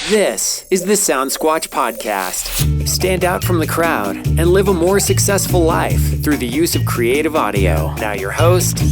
This is the Sound Squatch Podcast. Stand out from the crowd and live a more successful life through the use of creative audio. Now your host,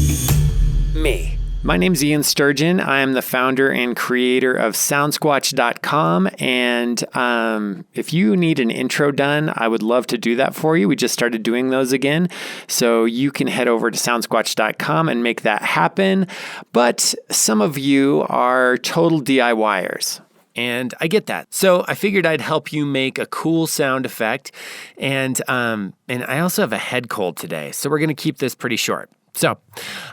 me. My name's Ian Sturgeon. I am the founder and creator of SoundSquatch.com, and if you need an intro done, I would love to do that for you. We just started doing those again, so you can head over to SoundSquatch.com and make that happen. But some of you are total DIYers. And I get that. So I figured I'd help you make a cool sound effect. And I also have a head cold today, so we're going to keep this pretty short. So,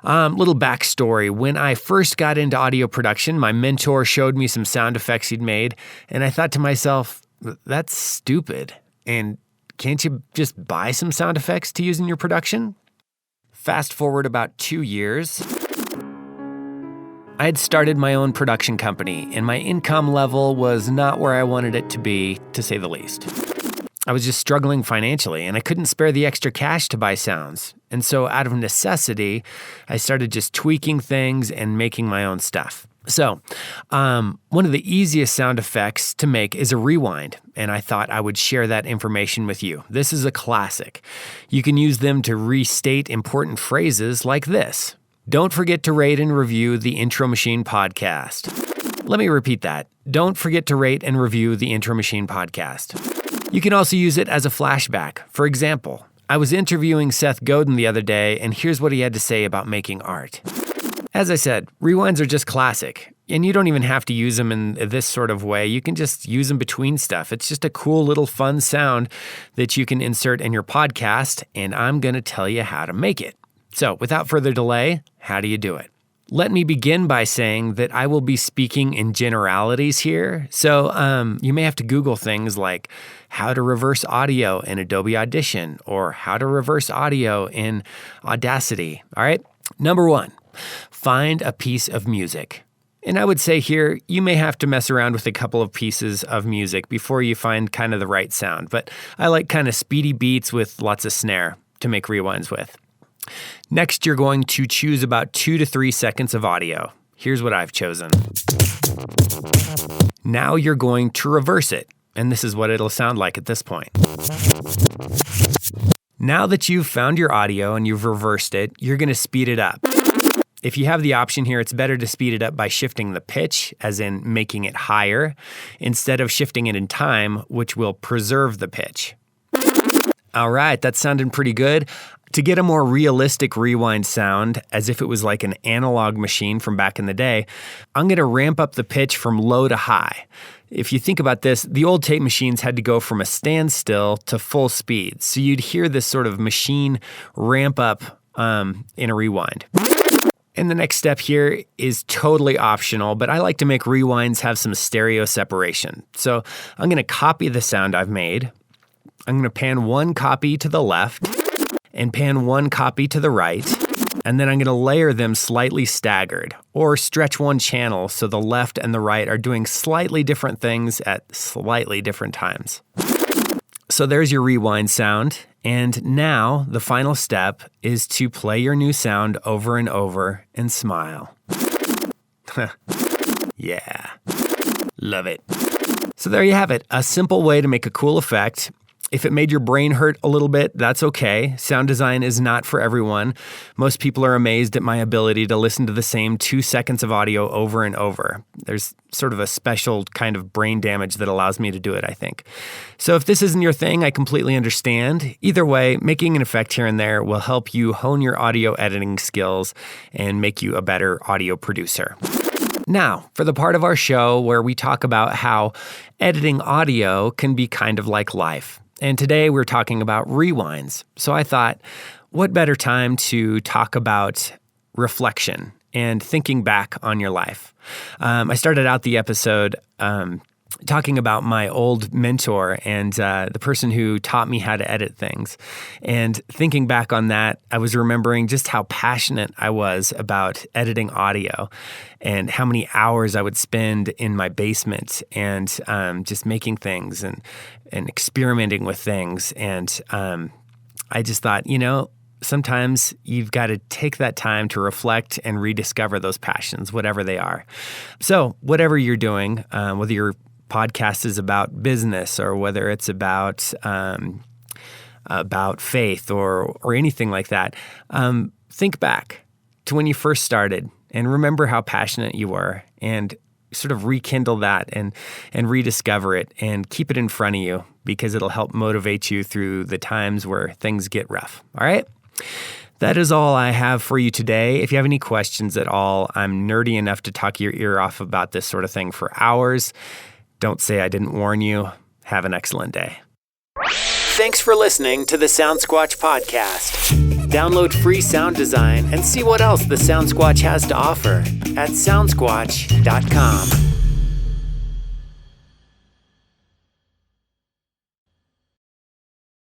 little backstory. When I first got into audio production, my mentor showed me some sound effects he'd made, and I thought to myself, that's stupid. And can't you just buy some sound effects to use in your production? Fast forward about 2 years. I had started my own production company, and my income level was not where I wanted it to be, to say the least. I was just struggling financially, and I couldn't spare the extra cash to buy sounds. And so out of necessity, I started just tweaking things and making my own stuff. So one of the easiest sound effects to make is a rewind, and I thought I would share that information with you. This is a classic. You can use them to restate important phrases like this. Don't forget to rate and review the Intro Machine podcast. Let me repeat that. Don't forget to rate and review the Intro Machine podcast. You can also use it as a flashback. For example, I was interviewing Seth Godin the other day, and here's what he had to say about making art. As I said, rewinds are just classic, and you don't even have to use them in this sort of way. You can just use them between stuff. It's just a cool little fun sound that you can insert in your podcast, and I'm going to tell you how to make it. So, without further delay, how do you do it? Let me begin by saying that I will be speaking in generalities here. So you may have to Google things like how to reverse audio in Adobe Audition or how to reverse audio in Audacity. All right. Number one, find a piece of music. And I would say here, you may have to mess around with a couple of pieces of music before you find kind of the right sound. But I like kind of speedy beats with lots of snare to make rewinds with. Next, you're going to choose about 2 to 3 seconds of audio. Here's what I've chosen. Now you're going to reverse it, and this is what it'll sound like at this point. Now that you've found your audio and you've reversed it, you're going to speed it up. If you have the option here, it's better to speed it up by shifting the pitch, as in making it higher, instead of shifting it in time, which will preserve the pitch. All right, that's sounding pretty good. To get a more realistic rewind sound, as if it was like an analog machine from back in the day, I'm going to ramp up the pitch from low to high. If you think about this, the old tape machines had to go from a standstill to full speed. So you'd hear this sort of machine ramp up in a rewind. And the next step here is totally optional, but I like to make rewinds have some stereo separation. So I'm going to copy the sound I've made. I'm going to pan one copy to the left and pan one copy to the right, and then I'm going to layer them slightly staggered, or stretch one channel so the left and the right are doing slightly different things at slightly different times. So there's your rewind sound, and now the final step is to play your new sound over and over and smile. Yeah, love it. So there you have it, a simple way to make a cool effect. If it made your brain hurt a little bit, that's okay. Sound design is not for everyone. Most people are amazed at my ability to listen to the same 2 seconds of audio over and over. There's sort of a special kind of brain damage that allows me to do it, I think. So if this isn't your thing, I completely understand. Either way, making an effect here and there will help you hone your audio editing skills and make you a better audio producer. Now, for the part of our show where we talk about how editing audio can be kind of like life. And today we're talking about rewinds. So I thought, what better time to talk about reflection and thinking back on your life? I started out the episode talking about my old mentor and the person who taught me how to edit things. And thinking back on that, I was remembering just how passionate I was about editing audio and how many hours I would spend in my basement and just making things and experimenting with things. And I just thought, sometimes you've got to take that time to reflect and rediscover those passions, whatever they are. So whatever you're doing, whether you're podcast is about business or whether it's about faith or anything like that, think back to when you first started and remember how passionate you were, and sort of rekindle that and rediscover it and keep it in front of you, because it'll help motivate you through the times where things get rough. All right? That is all I have for you today. If you have any questions at all, I'm nerdy enough to talk your ear off about this sort of thing for hours. Don't say I didn't warn you. Have an excellent day. Thanks for listening to the Sound Squatch podcast. Download free sound design and see what else the Sound Squatch has to offer at soundsquatch.com.